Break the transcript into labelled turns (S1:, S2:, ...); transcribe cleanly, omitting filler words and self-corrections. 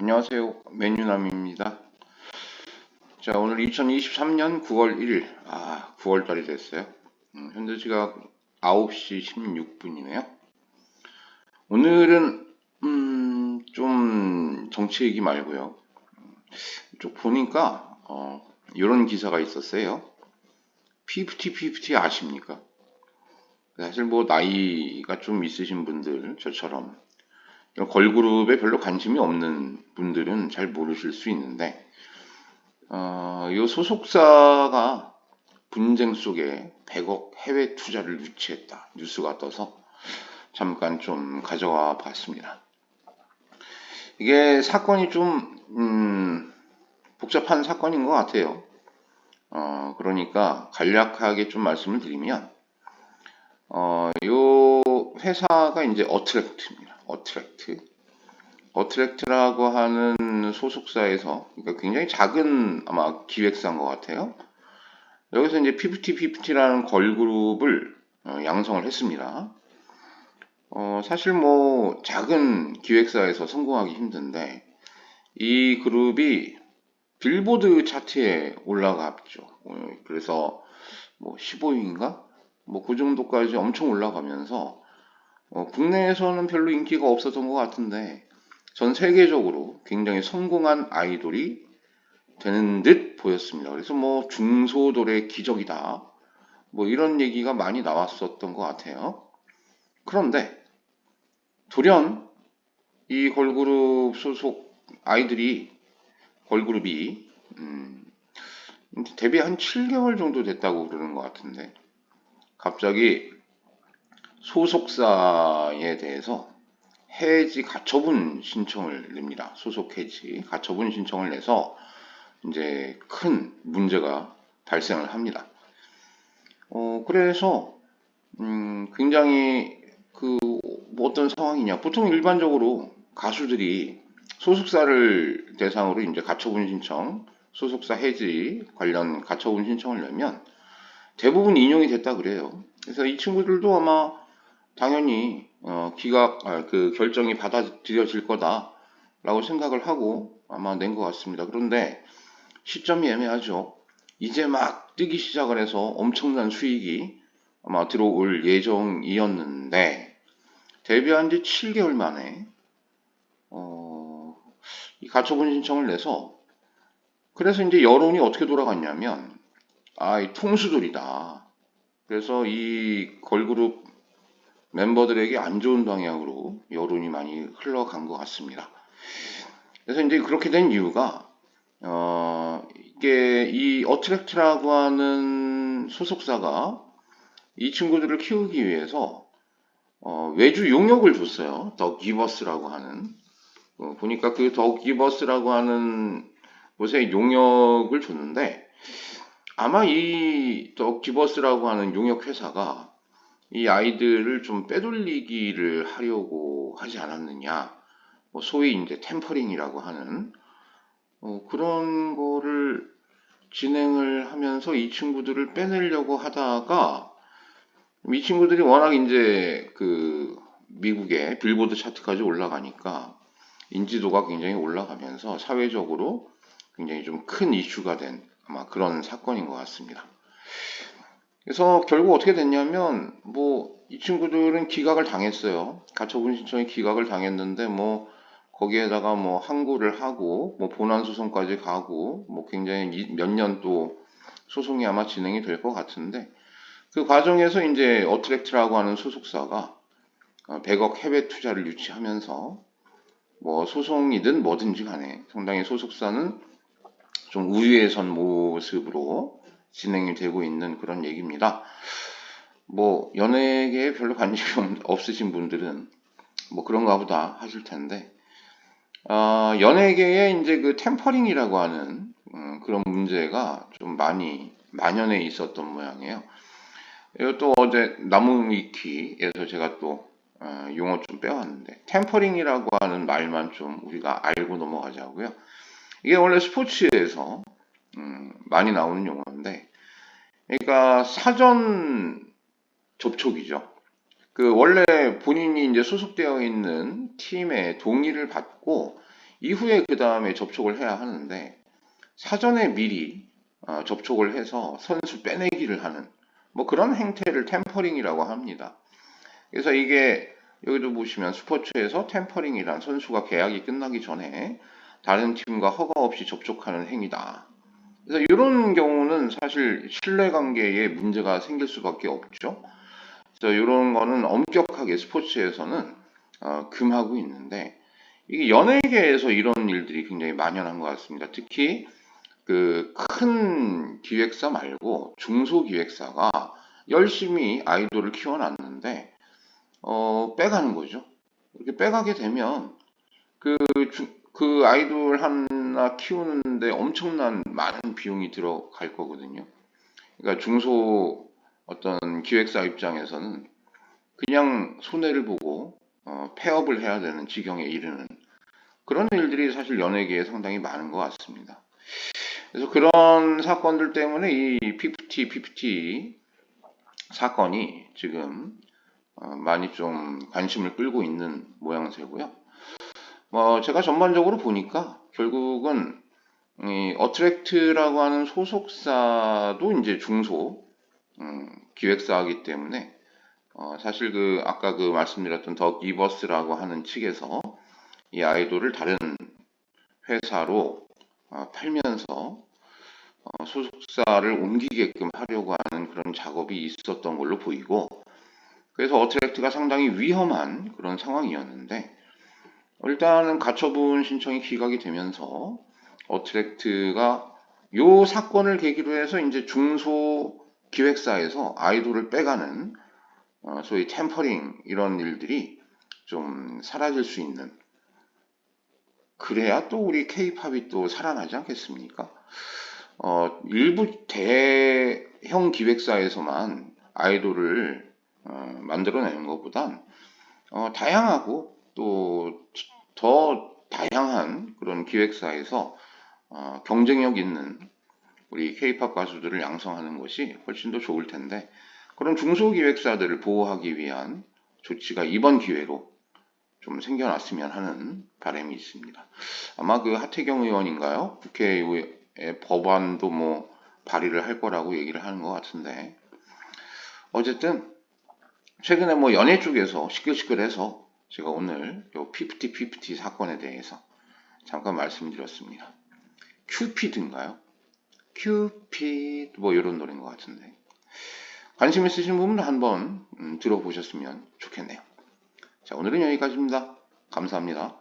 S1: 안녕하세요. 맨유남입니다. 자, 오늘 2023년 9월 1일. 9월 달이 됐어요. 현재 시각 9시 16분이네요. 오늘은, 좀 정치 얘기 말고요. 쭉 보니까, 이런 기사가 있었어요. 50-50 아십니까? 사실 뭐, 나이가 좀 있으신 분들, 저처럼, 이런 걸그룹에 별로 관심이 없는 분들은 잘 모르실 수 있는데, 이 소속사가 분쟁 속에 100억 해외 투자를 유치했다. 뉴스가 떠서 잠깐 좀 가져와 봤습니다. 이게 사건이 좀, 복잡한 사건인 것 같아요. 그러니까 간략하게 좀 말씀을 드리면, 요 회사가 이제 어트랙트입니다. 어트랙트라고 하는 소속사에서, 그러니까 굉장히 작은 아마 기획사인 것 같아요. 여기서 이제 50-50라는 걸그룹을 양성을 했습니다. 사실 뭐 작은 기획사에서 성공하기 힘든데 이 그룹이 빌보드 차트에 올라갔죠. 그래서 뭐 15위인가? 뭐 그 정도까지 엄청 올라가면서 국내에서는 별로 인기가 없었던 것 같은데 전 세계적으로 굉장히 성공한 아이돌이 되는 듯 보였습니다. 그래서 뭐 중소돌의 기적이다. 뭐 이런 얘기가 많이 나왔었던 것 같아요. 그런데 돌연 이 걸그룹 소속 아이들이 걸그룹이 데뷔 한 7개월 정도 됐다고 그러는 것 같은데 갑자기 소속사에 대해서 해지 가처분 신청을 냅니다. 소속 해지 가처분 신청을 내서 이제 큰 문제가 발생을 합니다. 그래서 굉장히 뭐 어떤 상황이냐. 보통 일반적으로 가수들이 소속사를 대상으로 이제 가처분 신청, 소속사 해지 관련 가처분 신청을 내면 대부분 인용이 됐다 그래요. 그래서 이 친구들도 아마 당연히 그 결정이 받아들여질 거다라고 생각을 하고 아마 낸 것 같습니다. 그런데 시점이 애매하죠. 이제 막 뜨기 시작을 해서 엄청난 수익이 아마 들어올 예정이었는데 데뷔한 지 7개월 만에 이 가처분 신청을 내서 그래서 이제 여론이 어떻게 돌아갔냐면 이 통수돌이다. 그래서 이 걸그룹 멤버들에게 안 좋은 방향으로 여론이 많이 흘러간 것 같습니다. 그래서 이제 그렇게 된 이유가 이게 이 어트랙트라고 하는 소속사가 이 친구들을 키우기 위해서 외주 용역을 줬어요. 더 기버스라고 하는 보니까 그 더 기버스라고 하는 곳에 용역을 줬는데 아마 이 더 기버스라고 하는 용역 회사가 이 아이들을 좀 빼돌리기를 하려고 하지 않았느냐. 뭐 소위 이제 템퍼링이라고 하는 그런 거를 진행을 하면서 이 친구들을 빼내려고 하다가 이 친구들이 워낙 이제 그 미국의 빌보드 차트까지 올라가니까 인지도가 굉장히 올라가면서 사회적으로 굉장히 좀 큰 이슈가 된 아마 그런 사건인 것 같습니다. 그래서 결국 어떻게 됐냐면 뭐 이 친구들은 기각을 당했어요. 가처분 신청이 기각을 당했는데 뭐 거기에다가 뭐 항고를 하고 뭐 본안 소송까지 가고 뭐 굉장히 몇 년 또 소송이 아마 진행이 될 것 같은데 그 과정에서 이제 어트랙트라고 하는 소속사가 100억 해외 투자를 유치하면서 뭐 소송이든 뭐든지 간에 상당히 소속사는 좀 우위에 선 모습으로 진행이 되고 있는 그런 얘기입니다. 뭐 연예계에 별로 관심이 없으신 분들은 뭐 그런가 보다 하실 텐데 연예계에 이제 그 템퍼링이라고 하는 그런 문제가 좀 많이 만연해 있었던 모양이에요. 이것도 어제 나무위키에서 제가 또 용어 좀 빼왔는데 템퍼링이라고 하는 말만 좀 우리가 알고 넘어가자고요. 이게 원래 스포츠에서 많이 나오는 용어인데 그러니까 사전 접촉이죠. 그 원래 본인이 이제 소속되어 있는 팀의 동의를 받고 이후에 그 다음에 접촉을 해야 하는데 사전에 미리 접촉을 해서 선수 빼내기를 하는 뭐 그런 행태를 템퍼링이라고 합니다. 그래서 이게 여기도 보시면 스포츠에서 템퍼링이란 선수가 계약이 끝나기 전에 다른 팀과 허가 없이 접촉하는 행위다. 그래서 이런 경우는 사실 신뢰관계에 문제가 생길 수밖에 없죠. 그래서 이런 거는 엄격하게 스포츠에서는 금하고 있는데 이게 연예계에서 이런 일들이 굉장히 만연한 것 같습니다. 특히 그 큰 기획사 말고 중소기획사가 열심히 아이돌을 키워놨는데 빼가는 거죠. 이렇게 빼가게 되면 그 아이돌 하나 키우는데 엄청난 많은 비용이 들어갈 거거든요. 그러니까 중소 어떤 기획사 입장에서는 그냥 손해를 보고 폐업을 해야 되는 지경에 이르는 그런 일들이 사실 연예계에 상당히 많은 것 같습니다. 그래서 그런 사건들 때문에 이 피프티 사건이 지금 많이 좀 관심을 끌고 있는 모양새고요. 제가 전반적으로 보니까 결국은 이 어트랙트라고 하는 소속사도 이제 중소 기획사이기 때문에 사실 그 아까 그 말씀드렸던 더 기버스라고 하는 측에서 이 아이돌을 다른 회사로 팔면서 소속사를 옮기게끔 하려고 하는 그런 작업이 있었던 걸로 보이고 그래서 어트랙트가 상당히 위험한 그런 상황이었는데 일단은 가처분 신청이 기각이 되면서 어트랙트가 요 사건을 계기로 해서 이제 중소 기획사에서 아이돌을 빼가는 소위 템퍼링 이런 일들이 좀 사라질 수 있는 그래야 또 우리 케이팝이 또 살아나지 않겠습니까? 일부 대형 기획사에서만 아이돌을 만들어내는 것보단 다양하고 또 더 다양한 그런 기획사에서 경쟁력 있는 우리 케이팝 가수들을 양성하는 것이 훨씬 더 좋을 텐데 그런 중소기획사들을 보호하기 위한 조치가 이번 기회로 좀 생겨났으면 하는 바람이 있습니다. 아마 그 하태경 의원인가요? 국회의 법안도 뭐 발의를 할 거라고 얘기를 하는 것 같은데 어쨌든 최근에 뭐 연예 쪽에서 시끌시끌해서 제가 오늘 요 피프티 사건에 대해서 잠깐 말씀드렸습니다. 큐피드인가요? 큐피드 뭐 이런 노래인 것 같은데 관심 있으신 분은 한번 들어보셨으면 좋겠네요. 자, 오늘은 여기까지입니다. 감사합니다.